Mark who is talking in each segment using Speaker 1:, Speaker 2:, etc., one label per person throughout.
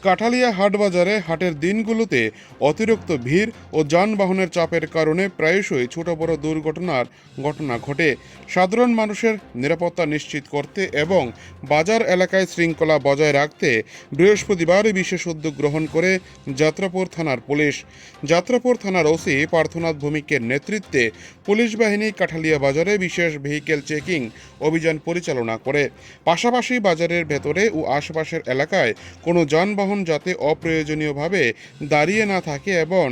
Speaker 1: কাঠালিয়া হাটবাজারে হাটের দিনগুলোতে অতিরিক্ত ভিড় ও যানবাহনের চাপের কারণে প্রায়শই ছোট বড় দুর্ঘটনার ঘটনা ঘটে। সাধারণ মানুষের নিরাপত্তা নিশ্চিত করতে এবং বাজার এলাকায় শৃঙ্খলা বজায় রাখতে বৃহস্পতিবার বিশেষ উদ্যোগ গ্রহণ করে যাত্রাপুর থানার পুলিশ। যাত্রাপুর থানার ওসি পার্থনাথ ভৌমিকের নেতৃত্বে পুলিশ বাহিনী কাঠালিয়া বাজারে বিশেষ ভেহিকেল চেকিং অভিযান পরিচালনা করে। পাশাপাশি বাজারের ভেতরে ও আশেপাশের এলাকায় কোনো যানবাহন যাতে অপ্রয়োজনীয়ভাবে দাঁড়িয়ে না থাকে এবং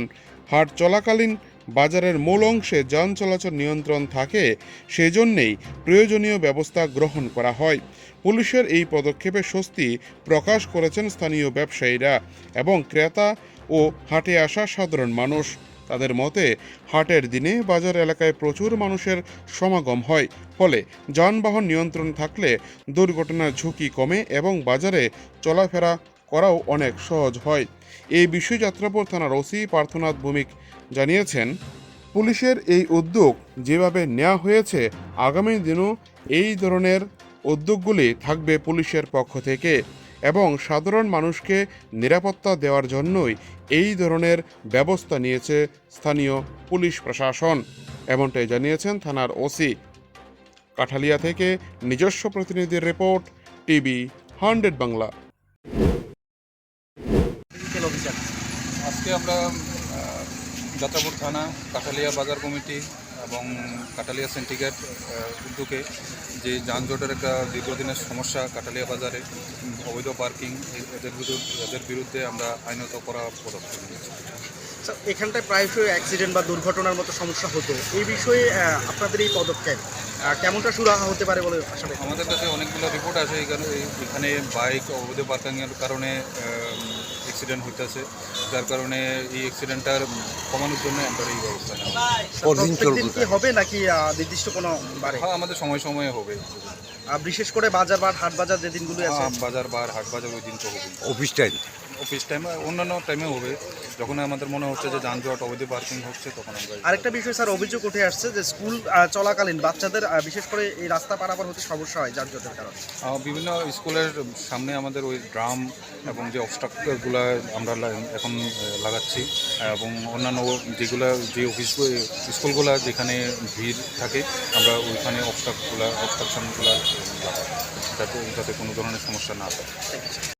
Speaker 1: হাট চলাকালীন বাজারের মূল অংশে যান চলাচল নিয়ন্ত্রণ থাকে, সেজন্যেই প্রয়োজনীয় ব্যবস্থা গ্রহণ করা হয়। পুলিশের এই পদক্ষেপে স্বস্তি প্রকাশ করেছেন স্থানীয় ব্যবসায়ীরা এবং ক্রেতা ও হাটে আসা সাধারণ মানুষ। তাদের মতে, হাটের দিনে বাজার এলাকায় প্রচুর মানুষের সমাগম হয়, ফলে যানবাহন নিয়ন্ত্রণ থাকলে দুর্ঘটনার ঝুঁকি কমে এবং বাজারে চলাফেরা করাও অনেক সহজ হয়। এই বিষয়ে যাত্রাপুর থানার ওসি পার্থনাথ ভৌমিক জানিয়েছেন, পুলিশের এই উদ্যোগ যেভাবে নেওয়া হয়েছে, আগামী দিনেও এই ধরনের উদ্যোগগুলি থাকবে পুলিশের পক্ষ থেকে এবং সাধারণ মানুষকে নিরাপত্তা দেওয়ার জন্যই এই ধরনের ব্যবস্থা নিয়েছে স্থানীয় পুলিশ প্রশাসন, এমনটাই জানিয়েছেন থানার ওসি। কাঠালিয়া থেকে নিজস্ব প্রতিনিধির রিপোর্ট, টিভি 100 বাংলা।
Speaker 2: আজকে আমরা যাত্রাপুর থানা, কাঠালিয়া বাজার কমিটি এবং কাঠালিয়া সিন্ডিকেট উদ্যোগে যে যানজটের একটা দীর্ঘদিনের সমস্যা কাঠালিয়া বাজারে অবৈধ পার্কিং, এদের বিরুদ্ধে আমরা আইনত করা পদক্ষেপ নিয়েছি।
Speaker 3: এখানটায় প্রায়শই অ্যাক্সিডেন্ট বা দুর্ঘটনার মতো সমস্যা হতো, এই বিষয়ে আপনাদের এই পদক্ষেপ কেমনটা সুরাহা হতে পারে বলে আশা করি?
Speaker 2: আমাদের কাছে অনেকগুলো রিপোর্ট আছে এখানে বাইক অবৈধ পার্কিংয়ের কারণে অ্যাক্সিডেন্ট হইতেছে, যার কারণে এই অ্যাক্সিডেন্টটার কমানোর জন্য আমরা এই ব্যবস্থা নেওয়া।
Speaker 3: হবে নাকি নির্দিষ্ট কোনো বারে?
Speaker 2: হ্যাঁ, আমাদের সময় সময়ে হবে,
Speaker 3: বিশেষ করে বাজার বা হাট বাজার যে দিনগুলো আছে।
Speaker 2: বাজার বার হাট বাজার ওই দিন তো হবে। অফিস টাইমে অন্যান্য টাইমে হবে, যখন আমাদের মনে হচ্ছে যে যানজট অবৈধ পার্কিং হচ্ছে তখন আমরা।
Speaker 3: আরেকটা বিষয় স্যার, অভিযোগ উঠে আসছে যে স্কুল চলাকালীন বাচ্চাদের বিশেষ করে এই রাস্তা পারাপার হতে সমস্যা হয় যানজটের কারণে।
Speaker 2: বিভিন্ন স্কুলের সামনে আমাদের ওই ড্রাম এবং যে অবস্ট্রাকচারগুলো আমরা এখন লাগাচ্ছি এবং অন্যান্য যে স্কুলগুলো যেখানে ভিড় থাকে আমরা ওইখানে অবস্ট্রাকশনগুলো লাগাই, যাতে কোনো ধরনের সমস্যা না হয়।